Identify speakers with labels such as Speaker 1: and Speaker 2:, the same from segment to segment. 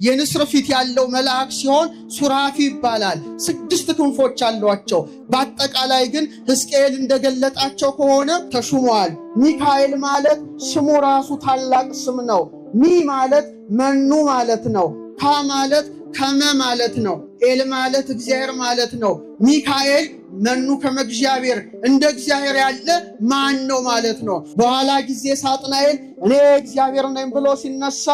Speaker 1: የንስር ፊት ያለው መልአክ ሲሆን ሱራፊ ይባላል። 6 ክንፎች አሏቸው። በአጠቃላይ ግን ሕዝቅኤል እንደገለጣቸው ከሆነ ተሹመዋል። ሚካኤል ማለት ስሙ ራሱ ታላቅ ስም ነው። ሚ ማለት መኑ ማለት ነው። ካ ማለት ከመ ማለት ነው። ኤል ማለት እግዚአብሔር ማለት ነው። ሚካኤል መኑ ከመ እግዚአብሔር እንደ እግዚአብሔር ያለ ማን ነው ማለት ነው። በኋላ ጊዜ ሳጥናኤል እኔ እግዚአብሔር ነኝ ብሎ ሲነሳ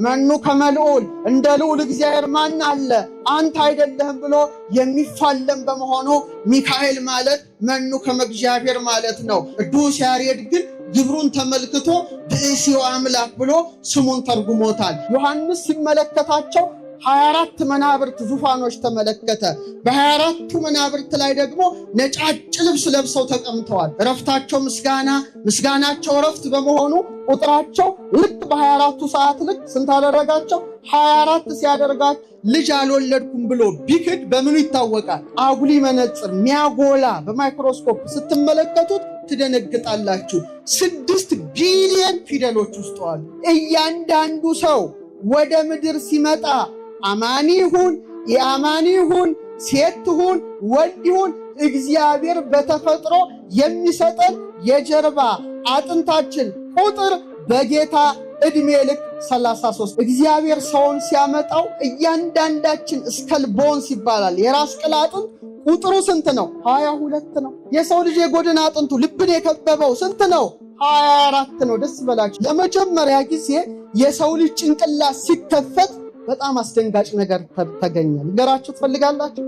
Speaker 1: መኑ ከመ ልዑል እንደ ልዑል እግዚአብሔር ማን አለ አንተ አይደለህም ብሎ የሚፋለም በመሆኑ ሚካኤል ማለት መኑ ከመ እግዚአብሔር ማለት ነው። ቅዱስ ያሬድ ግን ግብሩን ተመልክቶ ብእሲው አምላክ ብሎ ስሙን ተርጉሞታል። ዮሐንስ ሲመለከታቸው 24 መናብርት ዙፋኖች ተመለከተ። በ24ቱ መናብርት ላይ ደግሞ ነጫጭ ልብስ ለብሰው ተቀምጠዋል። እረፍታቸው ምስጋና፣ ምስጋናቸው እረፍት በመሆኑ ቁጥራቸው ልክ በ24ቱ ሰዓት ልክ ስንት አደረጋቸው? 24 ሲያደርጋቸው ልጅ አልወለድኩም ብሎ ቢክድ በምኑ ይታወቃል? አጉሊ መነጽር ሚያጎላ በማይክሮስኮፕ ስትመለከቱት ትደነግጣላችሁ። 6 ቢሊዮን ፊደሎች ውስጥ አሉ። እያንዳንዱ ሰው ወደ ምድር ሲመጣ አማኒ ይሁን የአማኒ ይሁን ሴት ይሁን ወንድ ይሁን እግዚአብሔር በተፈጥሮ የሚሰጠን የጀርባ አጥንታችን ቁጥር በጌታ ዕድሜ ልክ 33። እግዚአብሔር ሰውን ሲያመጣው እያንዳንዳችን እስከል ቦንስ ይባላል። የራስ ቅል አጥንት ቁጥሩ ስንት ነው? 22 ነው። የሰው ልጅ የጎድን አጥንቱ ልብን የከበበው ስንት ነው? 24 ነው። ደስ በላችሁ። ለመጀመሪያ ጊዜ የሰው ልጅ ጭንቅላት ሲከፈት በጣም አስደንጋጭ ነገር ተገኘ። ልንገራችሁ ትፈልጋላችሁ?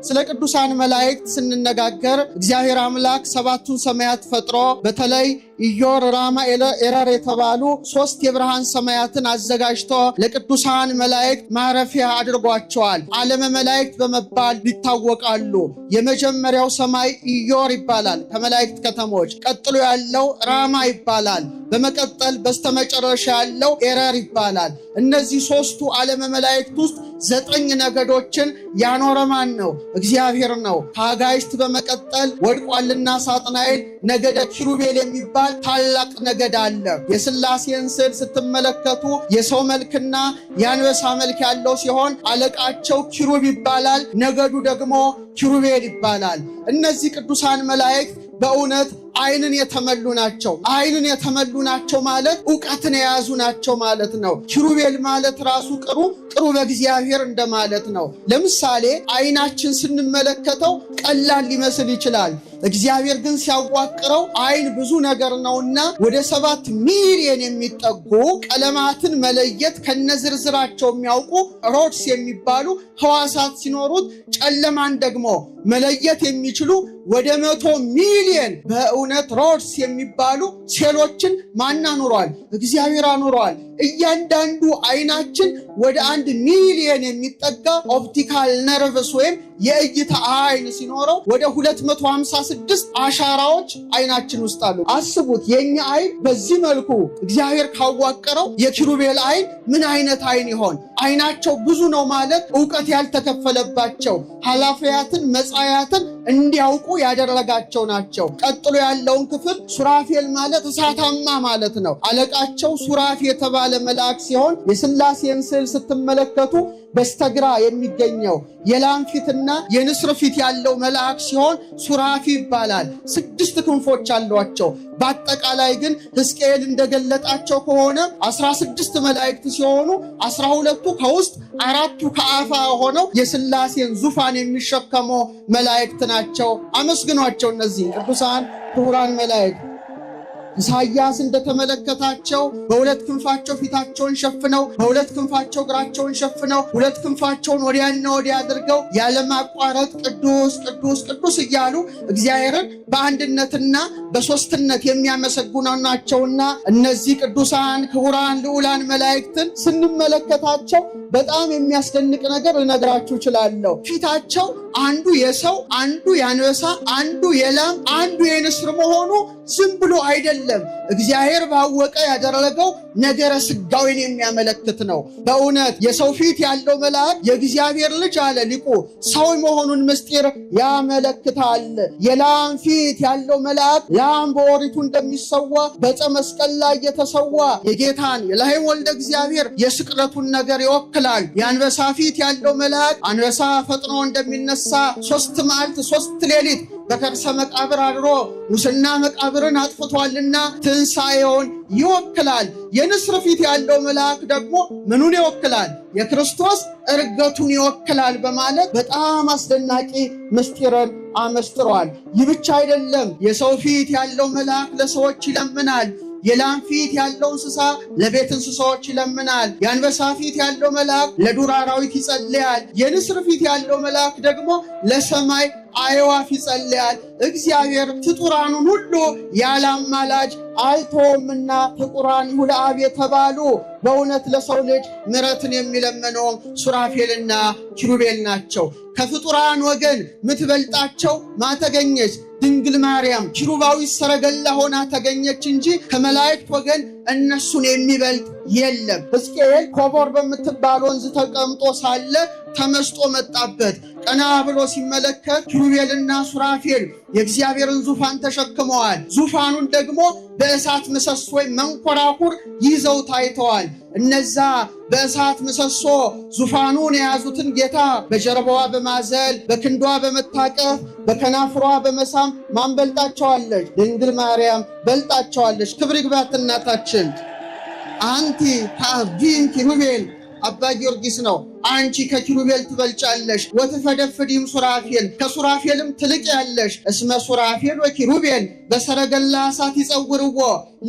Speaker 1: ስለ ቅዱሳን መላእክት ስንነጋገር እግዚአብሔር አምላክ 7ቱን ሰማያት ፈጥሮ በተለይ ኢዮር፣ ራማ፣ ኤረር የተባሉ 3 የብርሃን ሰማያትን አዘጋጅቶ ለቅዱሳን መላእክት ማረፊያ አድርጓቸዋል። ዓለመ መላእክት በመባል ይታወቃሉ። የመጀመሪያው ሰማይ ኢዮር ይባላል ከመላእክት ከተሞች። ቀጥሎ ያለው ራማ ይባላል። በመቀጠል በስተመጨረሻ ያለው ኤረር ይባላል። እነዚህ 3ቱ ዓለመ መላእክት ውስጥ 9 ነገዶችን ያኖረ ማን ነው? እግዚአብሔር ነው። ከአጋዕዝት በመቀጠል ወድቋልና ሳጥናኤል ነገደ ኪሩቤል የሚባል ታላቅ ነገድ አለ። የሥላሴን ስዕል ስትመለከቱ የሰው መልክና የአንበሳ መልክ ያለው ሲሆን አለቃቸው ኪሩብ ይባላል። ነገዱ ደግሞ ኪሩቤል ይባላል። እነዚህ ቅዱሳን መላእክት በእውነት ዓይንን የተመሉ ናቸው። ዓይንን የተመሉ ናቸው ማለት ዕውቀትን የያዙ ናቸው ማለት ነው። ኪሩቤል ማለት ራሱ ቅሩ በእግዚአብሔር እንደማለት ነው። ለምሳሌ ዓይናችን ስንመለከተው ቀላል ሊመስል ይችላል። እግዚአብሔር ግን ሲያዋቅረው ዓይን ብዙ ነገር ነውና ወደ 7 ሚሊዮን የሚጠጉ ቀለማትን መለየት ከነዝርዝራቸው የሚያውቁ ሮድስ የሚባሉ ሕዋሳት ሲኖሩት ጨለማን ደግሞ መለየት የሚችሉ ወደ 100 ሚሊዮን በእውነት ሮድስ የሚባሉ ሴሎችን ማን አኑሯል? እግዚአብሔር አኑሯል። እያንዳንዱ ዓይናችን ወደ 1 ሚሊዮን የሚጠጋ ኦፕቲካል ነርቭስ ወይም የእይታ ዓይን ሲኖረው ወደ 256 አሻራዎች ዓይናችን ውስጥ አሉ። አስቡት፣ የኛ ዓይን በዚህ መልኩ እግዚአብሔር ካዋቀረው የኪሩቤል ዓይን ምን አይነት ዓይን ይሆን? ዓይናቸው ብዙ ነው ማለት ዕውቀት ያልተከፈለባቸው ኃላፊያትን መጻያትን እንዲያውቁ ያደረጋቸው ናቸው። ቀጥሎ ያለውን ክፍል ሱራፌል ማለት እሳታማ ማለት ነው። አለቃቸው ሱራፌ የተባለ መልአክ ሲሆን የሥላሴን ስዕል ስትመለከቱ በስተግራ የሚገኘው የላም ፊትና የንስር ፊት ያለው መልአክ ሲሆን ሱራፊ ይባላል። 6 ክንፎች አሏቸው። በአጠቃላይ ግን ሕዝቅኤል እንደገለጣቸው ከሆነ 16 መላእክት ሲሆኑ 12ቱ ከውስጥ 4ቱ ከአፋ ሆነው የሥላሴን ዙፋን የሚሸከሙ መላእክት ናቸው። አመስግኗቸው እነዚህ ቅዱሳን ክቡራን መላእክት። ኢሳይያስ እንደተመለከታቸው በ2 ክንፋቸው ፊታቸውን ሸፍነው በ2 ክንፋቸው እግራቸውን ሸፍነው 2 ክንፋቸውን ወዲያና ወዲያ አድርገው ያለማቋረጥ ቅዱስ ቅዱስ ቅዱስ እያሉ እግዚአብሔርን በአንድነትና በሶስትነት የሚያመሰግኑ ናቸውና እነዚህ ቅዱሳን ክቡራን ልዑላን መላእክትን ስንመለከታቸው በጣም የሚያስደንቅ ነገር ልነግራችሁ እችላለሁ። ፊታቸው አንዱ የሰው አንዱ የአንበሳ አንዱ የላም አንዱ የንስር መሆኑ ዝም ብሎ አይደለም። እግዚአብሔር ባወቀ ያደረገው ነገረ ስጋዊን የሚያመለክት ነው። በእውነት የሰው ፊት ያለው መልአክ የእግዚአብሔር ልጅ አለ ሊቁ ሰው መሆኑን ምስጢር ያመለክታል። የላም ፊት ያለው መልአክ ላም በኦሪቱ እንደሚሰዋ በዕፀ መስቀል ላይ የተሰዋ የጌታን የላህይ ወልደ እግዚአብሔር የስቅለቱን ነገር ይወክላል። የአንበሳ ፊት ያለው መልአክ አንበሳ ፈጥኖ እንደሚነሳ 3 መዓልት 3 ሌሊት በከርሰ መቃብር አድሮ ሙስና መቃብርን አጥፍቷልና ትንሣኤውን ይወክላል። የንስር ፊት ያለው መልአክ ደግሞ ምኑን ይወክላል? የክርስቶስ ዕርገቱን ይወክላል በማለት በጣም አስደናቂ ምስጢርን አመስጥሯል። ይህ ብቻ አይደለም። የሰው ፊት ያለው መልአክ ለሰዎች ይለምናል። የላም ፊት ያለው እንስሳ ለቤት እንስሳዎች ይለምናል። የአንበሳ ፊት ያለው መልአክ ለዱር አራዊት ይጸልያል። የንስር ፊት ያለው መልአክ ደግሞ ለሰማይ አዕዋፍ ይጸልያል። እግዚአብሔር ፍጡራኑን ሁሉ ያለ አማላጅ አልተወምና ፍጡራን ለአብ የተባሉ በእውነት ለሰው ልጅ ምሕረትን የሚለምነው ሱራፌልና ኪሩቤል ናቸው። ከፍጡራን ወገን ምትበልጣቸው ማተገኘች ድንግል ማርያም ኪሩባዊት ሰረገላ ሆና ተገኘች እንጂ ከመላእክት ወገን እነሱን የሚበልጥ የለም። ሕዝቅኤል ኮቦር በምትባል ወንዝ ተቀምጦ ሳለ ተመስጦ መጣበት። ቀና ብሎ ሲመለከት ኪሩቤልና ሱራፌል የእግዚአብሔርን ዙፋን ተሸክመዋል። ዙፋኑን ደግሞ በእሳት ምሰሶ መንኮራኩር ይዘው ታይተዋል። እነዛ በእሳት ምሰሶ ዙፋኑን የያዙትን ጌታ በጀርባዋ በማዘል በክንዷ በመታቀፍ በከናፍሯ በመሳም ማን በልጣቸዋለች? ድንግል ማርያም በልጣቸዋለች። ክብር ይግባት እናታችን። አንቲ ታቢን ኪሩቤል አባ ጊዮርጊስ ነው። አንቺ ከኪሩቤል ትበልጫለሽ። ወትፈደፍዲም ሱራፌል ከሱራፌልም ትልቅ ያለሽ። እስመ ሱራፌል ወኪሩቤል በሰረገላ እሳት ይጸውርዎ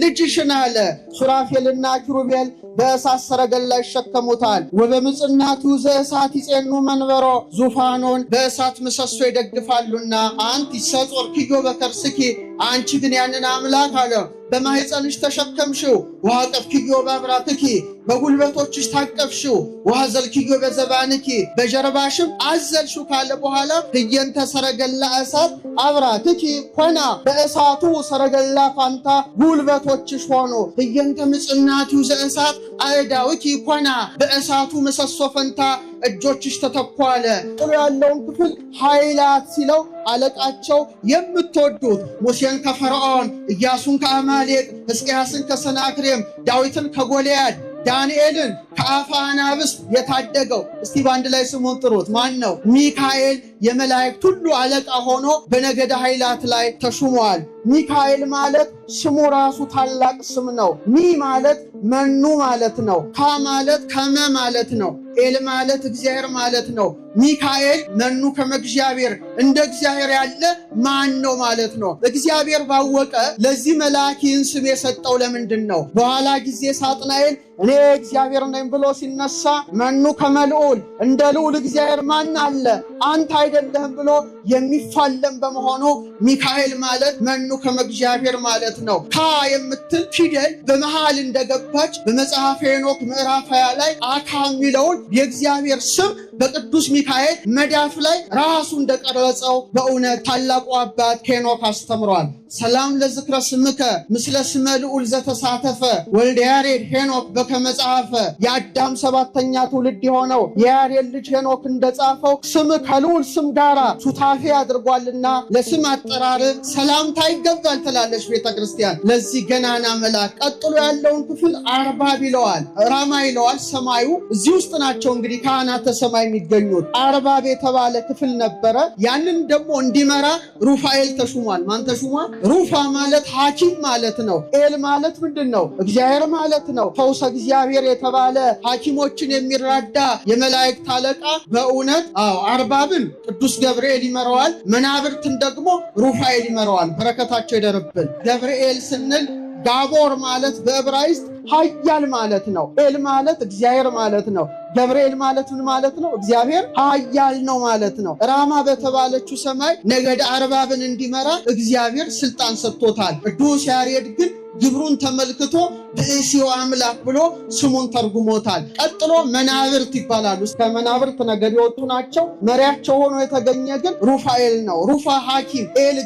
Speaker 1: ልጅሽን አለ። ሱራፌልና ኪሩቤል በእሳት ሰረገላ ይሸከሙታል። ወበምጽናቱ ዘእሳት ይጼኑ መንበሮ ዙፋኑን በእሳት ምሰሶ ይደግፋሉና አንቲ ሰጾር ክዮ በከርስኪ አንቺ ግን ያንን አምላክ አለ በማህፀንሽ ተሸከምሽው። ውሃ ቀፍክዮ በአብራክኪ በጉልበቶችሽ ታቀፍሽው። ውሃ ዘልክዮ በዘባንኪ በጀርባሽም አዘልሽው ካለ በኋላ ህየንተ ሰረገላ እሳት አብራክኪ ኮና በእሳቱ ሰረገላ ፋንታ ጉልበቶችሽ ሆኖ ህየንተ ምጽናቱ ዘእሳት አእዳውኪ ኮና በእሳቱ ምሰሶ ፈንታ እጆችሽ ተተኳለ። ጥሩ ያለውን ክፍል ኃይላት ሲለው አለቃቸው የምትወዱት ሙሴን ከፈርዖን፣ ኢያሱን ከአማሌቅ፣ ሕዝቅያስን ከሰናክሬም፣ ዳዊትን ከጎልያድ፣ ዳንኤልን ከአፈ አናብስት የታደገው እስቲ በአንድ ላይ ስሙን ጥሩት። ማን ነው? ሚካኤል የመላእክት ሁሉ አለቃ ሆኖ በነገደ ኃይላት ላይ ተሹሟል። ሚካኤል ማለት ስሙ ራሱ ታላቅ ስም ነው። ሚ ማለት መኑ ማለት ነው። ካ ማለት ከመ ማለት ነው። ኤል ማለት እግዚአብሔር ማለት ነው። ሚካኤል መኑ ከመ እግዚአብሔር እንደ እግዚአብሔር ያለ ማን ነው ማለት ነው። እግዚአብሔር ባወቀ ለዚህ መልአክ ይህን ስም የሰጠው ለምንድን ነው? በኋላ ጊዜ ሳጥናኤል እኔ እግዚአብሔር ነኝ ብሎ ሲነሳ መኑ ከመ ልዑል እንደ ልዑል እግዚአብሔር ማን አለ አንተ አይደለህም ብሎ የሚፋለም በመሆኑ ሚካኤል ማለት መኑ ከመ እግዚአብሔር ማለት ነው። ካ የምትል ፊደል በመሃል እንደገባች በመጽሐፈ ሄኖክ ምዕራፍ 20 ላይ አካ የሚለውን የእግዚአብሔር ስም በቅዱስ ሚካኤል መዳፍ ላይ ራሱ እንደቀረጸው በእውነት ታላቁ አባት ሄኖክ አስተምሯል። ሰላም ለዝክረ ስምከ ምስለ ስመ ልዑል ዘተሳተፈ ወልደ ያሬድ ሄኖክ በከመ ጻፈ። የአዳም 7ኛ ትውልድ የሆነው የያሬድ ልጅ ሄኖክ እንደጻፈው ስም ከልዑል ስም ጋራ ሱታፌ አድርጓልና ለስም አጠራር ሰላምታ ይገባል ትላለች ቤተ ክርስቲያን ለዚህ ገናና መልአክ። ቀጥሎ ያለውን ክፍል አርባብ ይለዋል፣ ራማ ይለዋል። ሰማዩ እዚህ ውስጥ ናቸው እንግዲህ ካህናተ ሰማይ የሚገኙት። አርባብ የተባለ ክፍል ነበረ። ያንን ደግሞ እንዲመራ ሩፋኤል ተሹሟል። ማን ተሹሟል? ሩፋ ማለት ሐኪም ማለት ነው። ኤል ማለት ምንድን ነው? እግዚአብሔር ማለት ነው። ፈውሰ እግዚአብሔር የተባለ ሐኪሞችን የሚራዳ የመላእክት አለቃ በእውነት አርባብን ቅዱስ ገብርኤል ይመራዋል። መናብርትን ደግሞ ሩፋኤል ይመራዋል። በረከታቸው ይደርብን። ገብርኤል ስንል ጋቦር ማለት በዕብራይስጥ ኃያል ማለት ነው። ኤል ማለት እግዚአብሔር ማለት ነው። ገብርኤል ማለት ምን ማለት ነው? እግዚአብሔር ኃያል ነው ማለት ነው። ራማ በተባለችው ሰማይ ነገደ አርባብን እንዲመራ እግዚአብሔር ስልጣን ሰጥቶታል። ቅዱስ ያሬድ ግን ግብሩን ተመልክቶ ብእሲው አምላክ ብሎ ስሙን ተርጉሞታል። ቀጥሎ መናብርት ይባላሉ። ከመናብርት ነገድ የወጡ ናቸው። መሪያቸው ሆኖ የተገኘ ግን ሩፋኤል ነው። ሩፋ ሐኪም፣ ኤል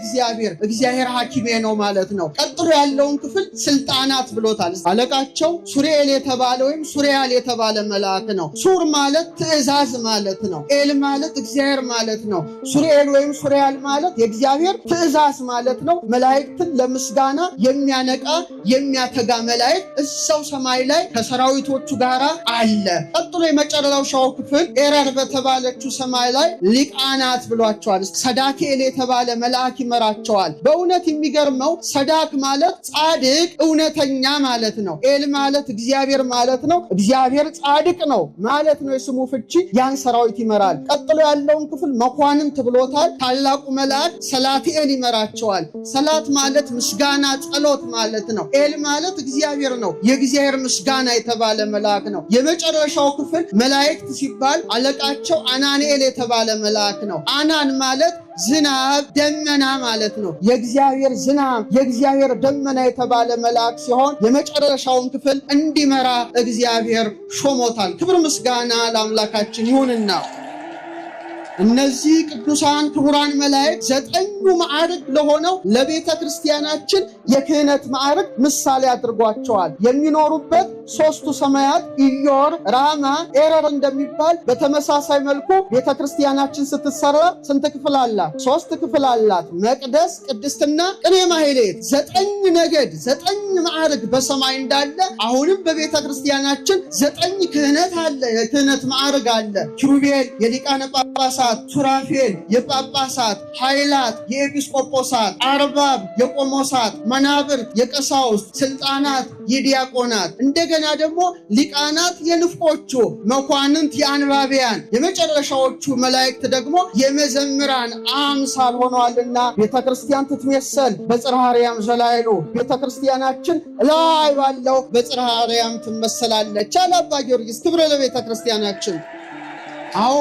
Speaker 1: እግዚአብሔር ሐኪሜ ነው ማለት ነው። ቀጥሎ ያለውን ክፍል ስልጣናት ብሎታል። አለቃቸው ሱሪኤል የተባለ ወይም ሱሪያል የተባለ መልአክ ነው። ሱር ማለት ትእዛዝ ማለት ነው። ኤል ማለት እግዚአብሔር ማለት ነው። ሱሪኤል ወይም ሱሪያል ማለት የእግዚአብሔር ትእዛዝ ማለት ነው። መላእክትን ለምስጋና የሚያነቃ የሚያተጋ መላእክት እዛው ሰማይ ላይ ከሰራዊቶቹ ጋር አለ። ቀጥሎ የመጨረሻው ክፍል ኤረር በተባለችው ሰማይ ላይ ሊቃናት ብሏቸዋል። ሰዳክኤል የተባለ መልአክ ይመራቸዋል። በእውነት የሚገርመው ሰዳክ ማለት ጻድቅ እውነተኛ ማለት ነው። ኤል ማለት እግዚአብሔር ማለት ነው። እግዚአብሔር ጻድቅ ነው ማለት ነው የስሙ ፍቺ። ያን ሰራዊት ይመራል። ቀጥሎ ያለውን ክፍል መኳንንት ብሎታል። ታላቁ መልአክ ሰላትኤል ይመራቸዋል። ሰላት ማለት ምስጋና ጸሎት ማለት ነው። ኤል ማለት እግዚአብሔር ነው። የእግዚአብሔር ምስጋና የተባለ መልአክ ነው። የመጨረሻው ክፍል መላእክት ሲባል አለቃቸው አናንኤል የተባለ መልአክ ነው። አናን ማለት ዝናብ ደመና ማለት ነው። የእግዚአብሔር ዝናብ የእግዚአብሔር ደመና የተባለ መልአክ ሲሆን የመጨረሻውን ክፍል እንዲመራ እግዚአብሔር ሾሞታል። ክብር ምስጋና ለአምላካችን ይሁንና እነዚህ ቅዱሳን ክቡራን መላእክት ዘጠኙ ማዕርግ ለሆነው ለቤተ ክርስቲያናችን የክህነት ማዕርግ ምሳሌ አድርጓቸዋል። የሚኖሩበት ሦስቱ ሰማያት ኢዮር፣ ራማ፣ ኤረር እንደሚባል በተመሳሳይ መልኩ ቤተ ክርስቲያናችን ስትሰራ ስንት ክፍል አላት? 3 ክፍል አላት። መቅደስ፣ ቅድስትና፣ ቅኔ ማህሌት። 9 ነገድ 9 ማዕርግ በሰማይ እንዳለ አሁንም በቤተ ክርስቲያናችን 9 ክህነት አለ። የክህነት ማዕርግ አለ። ኪሩቤል የሊቃነ ጳጳሳት፣ ሱራፌል የጳጳሳት፣ ኃይላት የኤጲስቆጶሳት፣ አርባብ የቆሞሳት፣ መናብርት የቀሳውስት፣ ስልጣናት የዲያቆናት፣ እንደገና ደግሞ ሊቃናት የንፍቆቹ፣ መኳንንት የአንባቢያን፣ የመጨረሻዎቹ መላእክት ደግሞ የመዘምራን አምሳል ሆነዋልና ቤተክርስቲያን ትትመሰል በጽርሐ አርያም ዘላይሉ። ቤተክርስቲያናችን ላይ ባለው በጽርሐ አርያም ትመሰላለች አለ አባ ጊዮርጊስ። ክብር ለቤተክርስቲያናችን። አዎ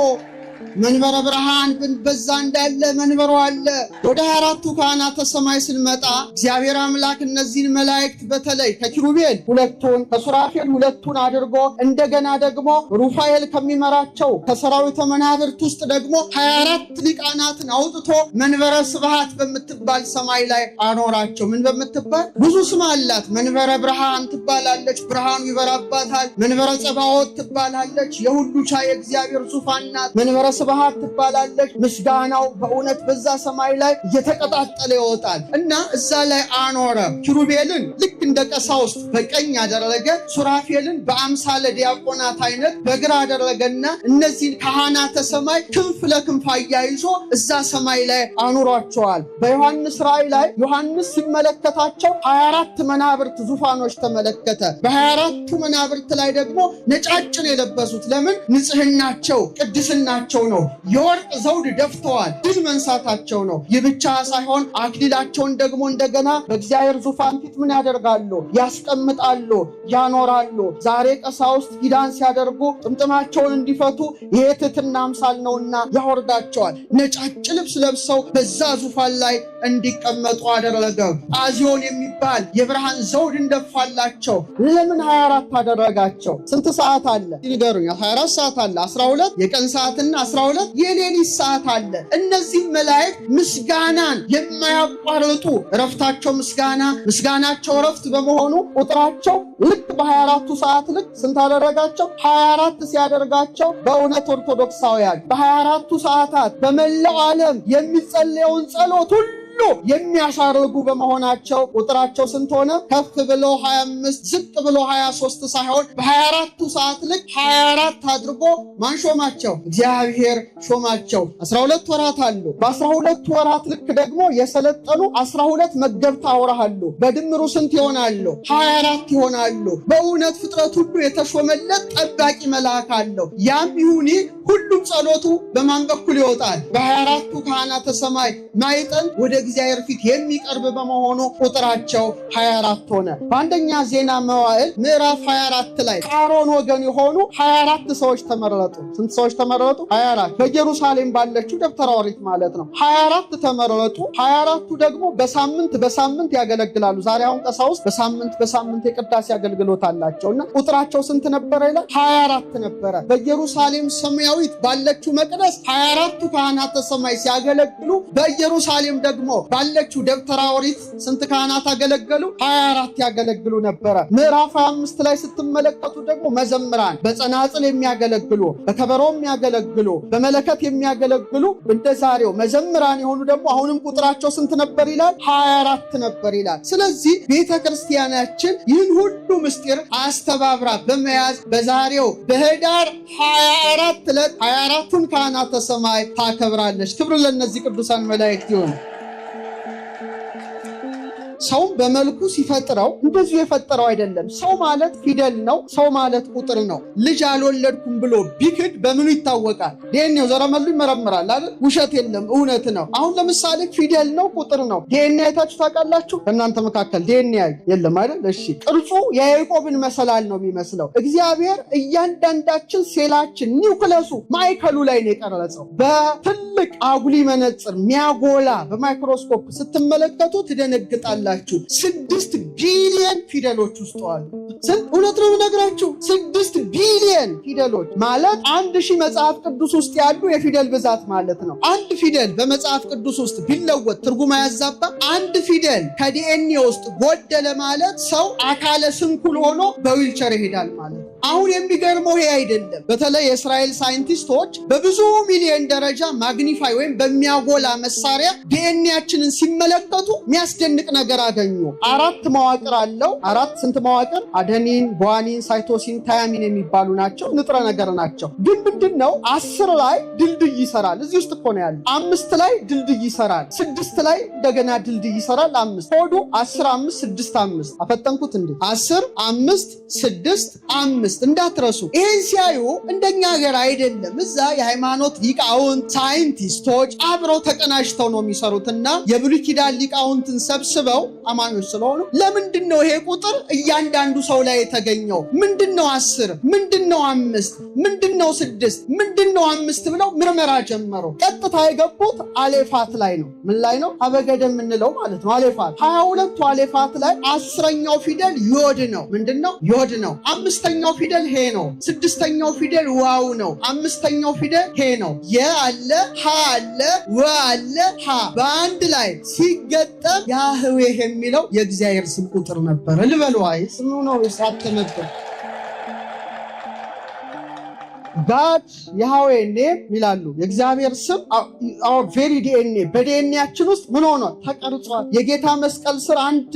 Speaker 1: መንበረ ብርሃን በዛ እንዳለ መንበሩ አለ። ወደ 24ቱ ካህናተ ሰማይ ስንመጣ እግዚአብሔር አምላክ እነዚህን መላእክት በተለይ ከኪሩቤል 2ቱን ከሱራፌል 2ቱን አድርጎ እንደገና ደግሞ ሩፋኤል ከሚመራቸው ከሰራዊተ መናብርት ውስጥ ደግሞ 24 ሊቃናትን አውጥቶ መንበረ ስብሃት በምትባል ሰማይ ላይ አኖራቸው። ምን በምትባል ብዙ ስም አላት። መንበረ ብርሃን ትባላለች፣ ብርሃኑ ይበራባታል። መንበረ ጸባዖት ትባላለች፣ የሁሉ ቻይ እግዚአብሔር ዙፋን ናት። መንበረ ስብሃት ትባላለች። ምስጋናው በእውነት በዛ ሰማይ ላይ እየተቀጣጠለ ይወጣል እና እዛ ላይ አኖረ። ኪሩቤልን ልክ እንደ ቀሳውስት በቀኝ ያደረገ፣ ሱራፌልን በአምሳለ ዲያቆናት አይነት በግራ አደረገና እነዚህን ካህናተ ሰማይ ክንፍ ለክንፍ አያይዞ እዛ ሰማይ ላይ አኑሯቸዋል። በዮሐንስ ራእይ ላይ ዮሐንስ ሲመለከታቸው 24 መናብርት ዙፋኖች ተመለከተ። በ24ቱ መናብርት ላይ ደግሞ ነጫጭን የለበሱት ለምን? ንጽህናቸው ቅድስናቸው ነው። የወርቅ ዘውድ ደፍተዋል። ድል መንሳታቸው ነው። ይህ ብቻ ሳይሆን አክሊላቸውን ደግሞ እንደገና በእግዚአብሔር ዙፋን ፊት ምን ያደርጋሉ? ያስቀምጣሉ፣ ያኖራሉ። ዛሬ ቀሳውስት ኪዳን ሲያደርጉ ጥምጥማቸውን እንዲፈቱ የትሕትና አምሳል ነውና ያወርዳቸዋል። ነጫጭ ልብስ ለብሰው በዛ ዙፋን ላይ እንዲቀመጡ አደረገ። ጣዚዮን የሚባል የብርሃን ዘውድ እንደፋላቸው። ለምን 24 አደረጋቸው? ስንት ሰዓት አለ ንገሩኝ? 24 ሰዓት አለ። 12 የቀን ሰዓትና 12 የሌሊት ሰዓት አለ። እነዚህ መላእክት ምስጋናን የማያቋርጡ ረፍታቸው ምስጋና፣ ምስጋናቸው ረፍት በመሆኑ ቁጥራቸው ልክ በ24ቱ ሰዓት ልክ ስንት አደረጋቸው? 24 ሲያደርጋቸው በእውነት ኦርቶዶክሳውያን በ24ቱ ሰዓታት በመላው ዓለም የሚጸለየውን ጸሎት ሁሉ የሚያሳርጉ በመሆናቸው ቁጥራቸው ስንት ሆነ? ከፍ ብሎ 25 ዝቅ ብሎ 23 ሳይሆን በ24ቱ ሰዓት ልክ 24 አድርጎ ማን ሾማቸው? እግዚአብሔር ሾማቸው። 12 ወራት አሉ። በ12 ወራት ልክ ደግሞ የሰለጠኑ 12 መገብታ ወራት አሉ። በድምሩ ስንት ይሆናሉ? 24 ይሆናሉ። በእውነት ፍጥረት ሁሉ የተሾመለት ጠባቂ መልአክ አለው። ያም ይሁን ሁሉም ጸሎቱ በማን በኩል ይወጣል? በ24ቱ ካህናተ ሰማይ ማይጠን ወደ በእግዚአብሔር ፊት የሚቀርብ በመሆኑ ቁጥራቸው 24 ሆነ። በአንደኛ ዜና መዋዕል ምዕራፍ 24 ላይ ከአሮን ወገን የሆኑ 24 ሰዎች ተመረጡ። ስንት ሰዎች ተመረጡ? 24። በኢየሩሳሌም ባለችው ደብተራ ኦሪት ማለት ነው። 24 ተመረጡ። 24ቱ ደግሞ በሳምንት ያገለግላሉ። ዛሬ አሁን ቀሳውስት በሳምንት የቅዳሴ አገልግሎት አላቸውና ቁጥራቸው ስንት ነበረ ይላል? 24 ነበረ። በኢየሩሳሌም ሰማያዊት ባለችው መቅደስ 24ቱ ካህናተ ሰማይ ሲያገለግሉ፣ በኢየሩሳሌም ደግሞ ባለችው ደብተራ ኦሪት ስንት ካህናት አገለገሉ? 24 ያገለግሉ ነበረ። ምዕራፍ 25 ላይ ስትመለከቱ ደግሞ መዘምራን በጸናጽል የሚያገለግሉ፣ በከበሮ የሚያገለግሉ፣ በመለከት የሚያገለግሉ እንደ ዛሬው መዘምራን የሆኑ ደግሞ አሁንም ቁጥራቸው ስንት ነበር ይላል? 24 ነበር ይላል። ስለዚህ ቤተ ክርስቲያናችን ይህን ሁሉ ምስጢር አስተባብራ በመያዝ በዛሬው በህዳር 24 ዕለት 24ቱን ካህናተ ሰማይ ታከብራለች። ክብር ለእነዚህ ቅዱሳን መላእክት ይሁን። ሰው በመልኩ ሲፈጥረው እንደዚሁ የፈጠረው አይደለም። ሰው ማለት ፊደል ነው። ሰው ማለት ቁጥር ነው። ልጅ አልወለድኩም ብሎ ቢክድ በምኑ ይታወቃል? ዲኤንኤው ዘረመሉ ይመረምራል አይደል? ውሸት የለም፣ እውነት ነው። አሁን ለምሳሌ ፊደል ነው፣ ቁጥር ነው። ዲኤንኤ አይታችሁ ታውቃላችሁ? ከእናንተ መካከል ዲኤንኤ የለም አይደል? እሺ፣ ቅርጹ የያዕቆብን መሰላል ነው የሚመስለው። እግዚአብሔር እያንዳንዳችን ሴላችን ኒውክለሱ ማዕከሉ ላይ ነው የቀረጸው። በትልቅ አጉሊ መነጽር ሚያጎላ በማይክሮስኮፕ ስትመለከቱ ትደነግጣላችሁ። 6 ቢሊየን ፊደሎች ውስጥ አሉ። እውነት ነው የምነግራችሁ፣ 6 ቢሊየን ፊደሎች ማለት 1000 መጽሐፍ ቅዱስ ውስጥ ያሉ የፊደል ብዛት ማለት ነው። አንድ ፊደል በመጽሐፍ ቅዱስ ውስጥ ቢለወጥ ትርጉም አያዛባ። አንድ ፊደል ከዲኤንኤ ውስጥ ጎደለ ማለት ሰው አካለ ስንኩል ሆኖ በዊልቸር ይሄዳል ማለት ነው። አሁን የሚገርመው ይሄ አይደለም። በተለይ የእስራኤል ሳይንቲስቶች በብዙ ሚሊዮን ደረጃ ማግኒፋይ ወይም በሚያጎላ መሳሪያ ዲኤንኤያችንን ሲመለከቱ የሚያስደንቅ ነገር አገኙ። 4 መዋቅር አለው። 4 ስንት መዋቅር? አደኒን፣ ጓኒን፣ ሳይቶሲን፣ ታያሚን የሚባሉ ናቸው። ንጥረ ነገር ናቸው። ግን ምንድነው 10 ላይ ድልድይ ይሰራል። እዚህ ውስጥ እኮ ነው ያለው። 5 ላይ ድልድይ ይሰራል። 6 ላይ እንደገና ድልድይ ይሰራል። 5 ሆዱ 10 5 6 5 አፈጠንኩት እንዴ? 10 5 6 5 እንዳትረሱ። ይሄን ሲያዩ እንደኛ ሀገር አይደለም። እዛ የሃይማኖት ሊቃውንት ሳይንቲስቶች አብረው ተቀናጅተው ነው የሚሰሩትና የብሉይ ኪዳን ሊቃውንትን ሰብስበው አማኞች ስለሆኑ ለምንድነው ይሄ ቁጥር እያንዳንዱ ሰው ላይ የተገኘው? ምንድነው 10? ምንድነው 5? ምንድነው 6? ምንድነው 5 ብለው ምርመራ ጀመሩ። ቀጥታ የገቡት አሌፋት ላይ ነው። ምን ላይ ነው? አበገደ የምንለው ማለት ነው። አሌፋት 22ቱ አሌፋት ላይ 10ኛው ፊደል ዮድ ነው። ምንድነው? ዮድ ነው። 5ኛው ፊደል ሄ ነው። 6ኛው ፊደል ዋው ነው። 5ኛው ፊደል ሄ ነው። የ አለ፣ ሀ አለ፣ ወ አለ፣ ሀ በአንድ ላይ ሲገጠም ያህዌህ የሚለው የእግዚአብሔር ስም ቁጥር ነበረ። ልበለዋይ ስሙ ነው የሳተመበት ጋድ ያህዌ ኔም ይላሉ። የእግዚአብሔር ስም our very DNA በዲኤንኤያችን ውስጥ ምን ሆኖ ተቀርጿል። የጌታ መስቀል ስር አንድ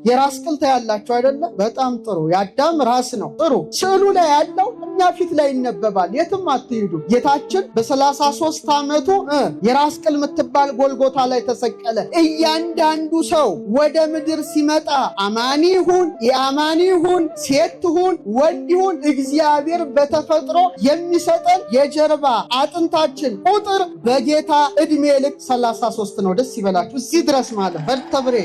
Speaker 1: የራስ ቅል ታያላችሁ አይደለም? በጣም ጥሩ። የአዳም ራስ ነው። ጥሩ። ስዕሉ ላይ ያለው እኛ ፊት ላይ ይነበባል። የትም አትሄዱ። ጌታችን በ33 ዓመቱ የራስ ቅል የምትባል ጎልጎታ ላይ ተሰቀለ። እያንዳንዱ ሰው ወደ ምድር ሲመጣ አማኒ ይሁን የአማኒ ይሁን ሴት ይሁን ወንድ ይሁን እግዚአብሔር በተፈጥሮ የሚሰጠን የጀርባ አጥንታችን ቁጥር በጌታ ዕድሜ ልክ 33 ነው። ደስ ይበላችሁ። እዚህ ድረስ ማለት ቨርተብሬ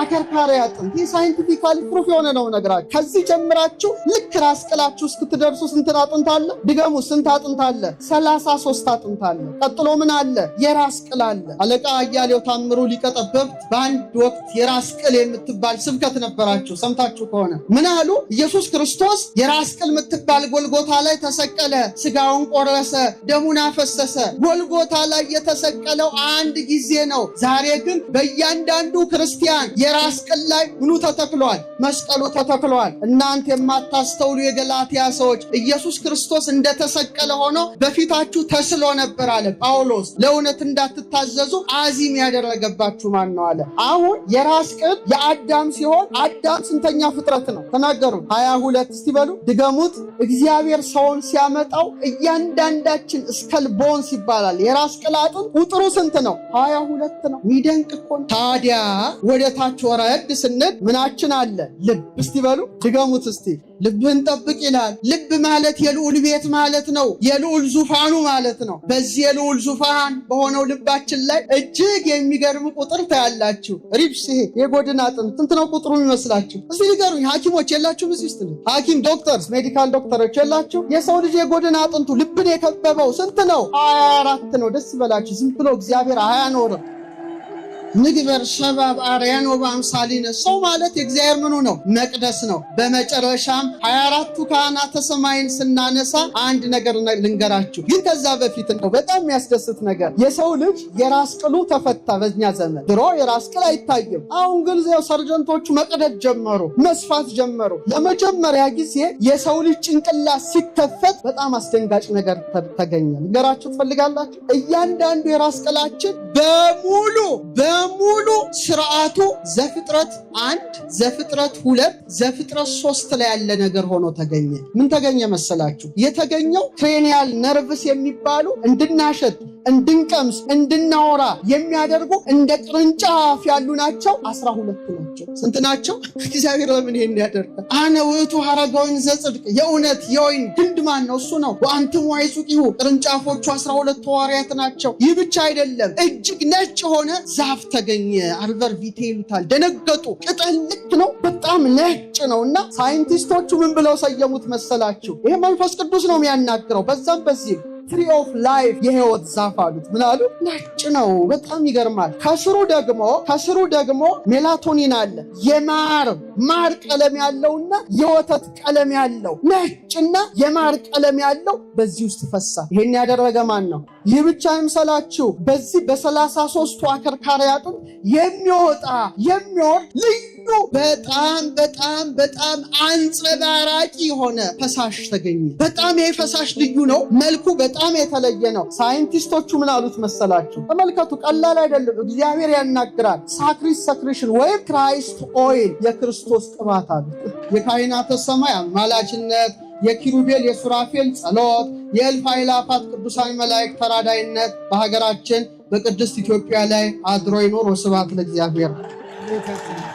Speaker 1: አከርካሪ አጥንት። ይህ ሳይንቲፊካሊ ፕሩፍ የሆነ ነው ነገራችሁ። ከዚህ ጀምራችሁ ልክ ራስ ቅላችሁ እስክትደርሱ ስንት አጥንት አለ? ድገሙ። ስንት አጥንት አለ? 33 አጥንት አለ። ቀጥሎ ምን አለ? የራስ ቅል አለ። አለቃ አያሌው ታምሩ ሊቀጠበብት በአንድ ወቅት የራስ ቅል የምትባል ስብከት ነበራችሁ። ሰምታችሁ ከሆነ ምን አሉ? ኢየሱስ ክርስቶስ የራስ ቅል የምትባል ጎልጎታ ላይ ተሰቀለ፣ ስጋውን ቆረሰ፣ ደሙን አፈሰሰ። ጎልጎታ ላይ የተሰቀለው አንድ ጊዜ ነው። ዛሬ ግን በእያንዳንዱ ክርስቲያን የራስ ቅል ላይ ምኑ ተተክሏል? መስቀሉ ተተክሏል። እናንተ የማታስተውሉ የገላትያ ሰዎች ኢየሱስ ክርስቶስ እንደተሰቀለ ሆኖ በፊታችሁ ተስሎ ነበር አለ ጳውሎስ። ለእውነት እንዳትታዘዙ አዚም ያደረገባችሁ ማን ነው አለ። አሁን የራስ ቅል የአዳም ሲሆን አዳም ስንተኛ ፍጥረት ነው? ተናገሩ። 22 እስቲ በሉ ድገሙት። እግዚአብሔር ሰውን ሲያመጣው እያንዳንዳችን ስከል ቦንስ ይባላል። የራስ ቅል አጥንት ቁጥሩ ስንት ነው? 22 ነው። ሚደንቅ እኮ ነው። ታዲያ ወደ ታች ታች ወረድ ስንል ምናችን አለ? ልብ። እስቲ በሉ ድገሙት እስቲ። ልብህን ጠብቅ ይላል። ልብ ማለት የልዑል ቤት ማለት ነው። የልዑል ዙፋኑ ማለት ነው። በዚህ የልዑል ዙፋን በሆነው ልባችን ላይ እጅግ የሚገርም ቁጥር ታያላችሁ። ሪብስ፣ ይሄ የጎድን አጥንት ስንት ነው ቁጥሩ ይመስላችሁ? እስቲ ንገሩኝ። ሐኪሞች የላችሁም? እዚህ ውስጥ ሐኪም ዶክተርስ፣ ሜዲካል ዶክተሮች የላችሁ? የሰው ልጅ የጎድን አጥንቱ ልብን የከበበው ስንት ነው? 24 ነው። ደስ ይበላችሁ። ዝም ብሎ እግዚአብሔር አያኖርም። ንግበር ሸባብ አርያን ወበአምሳሊነ። ሰው ማለት የእግዚአብሔር ምኑ ነው? መቅደስ ነው። በመጨረሻም 24ቱ ካህናተ ሰማይን ስናነሳ አንድ ነገር ልንገራችሁ። ግን ከዛ በፊት ነው በጣም የሚያስደስት ነገር። የሰው ልጅ የራስ ቅሉ ተፈታ። በእኛ ዘመን ድሮ የራስ ቅል አይታይም። አሁን ግን ሰርጀንቶቹ መቅደድ ጀመሩ፣ መስፋት ጀመሩ። ለመጀመሪያ ጊዜ የሰው ልጅ ጭንቅላት ሲከፈት በጣም አስደንጋጭ ነገር ተገኘ። ልንገራችሁ ትፈልጋላችሁ? እያንዳንዱ የራስ ቅላችን በሙሉ ስርዓቱ ዘፍጥረት 1 ዘፍጥረት 2 ዘፍጥረት 3 ላይ ያለ ነገር ሆኖ ተገኘ። ምን ተገኘ መሰላችሁ? የተገኘው ክሬኒያል ነርቭስ የሚባሉ እንድናሸት፣ እንድንቀምስ፣ እንድናወራ የሚያደርጉ እንደ ቅርንጫፍ ያሉ ናቸው። 12 ናቸው። ስንት ናቸው? እግዚአብሔር ለምን ይሄን ያደርጋል? አነ ውእቱ ሐረገ ወይን ዘጽድቅ፣ የእውነት የወይን ግንድ ማን ነው? እሱ ነው። ወአንትሙ አይጹቂሁ፣ ቅርንጫፎቹ 12 ሐዋርያት ናቸው። ይህ ብቻ አይደለም፣ እጅግ ነጭ የሆነ ዛፍ ተገኘ። አልቨር ቪቴ ይሉታል። ደነገጡ። ቅጠል ልክ ነው፣ በጣም ነጭ ነው። እና ሳይንቲስቶቹ ምን ብለው ሰየሙት መሰላችሁ? ይሄ መንፈስ ቅዱስ ነው የሚያናግረው። በዛም በዚህ ትሪ ኦፍ ላይፍ፣ የህይወት ዛፍ አሉት። ምን አሉ? ነጭ ነው። በጣም ይገርማል። ከስሩ ደግሞ ሜላቶኒን አለ። ማር ቀለም ያለውና የወተት ቀለም ያለው ነጭና የማር ቀለም ያለው በዚህ ውስጥ ፈሳ። ይሄን ያደረገ ማን ነው? ይህ ብቻ አይምሰላችሁ። በዚህ በ33ቱ አከርካሪ አጥንት የሚወርድ ልዩ በጣም አንጸባራቂ የሆነ ፈሳሽ ተገኘ። በጣም ይሄ ፈሳሽ ልዩ ነው። መልኩ በጣም የተለየ ነው። ሳይንቲስቶቹ ምን አሉት መሰላችሁ? ተመልከቱ፣ ቀላል አይደለም። እግዚአብሔር ያናግራል። ሳክሪስ ሰክሬሽን ወይም ክራይስት ኦይል፣ የክርስቶስ ቅባት አሉት። የካህናተ ሰማይ አማላጅነት፣ የኪሩቤል የሱራፌል ጸሎት፣ የእልፍ አእላፋት ቅዱሳን መላእክት ተራዳይነት በሀገራችን በቅድስት ኢትዮጵያ ላይ አድሮ ይኖር። ወስብሐት ለእግዚአብሔር።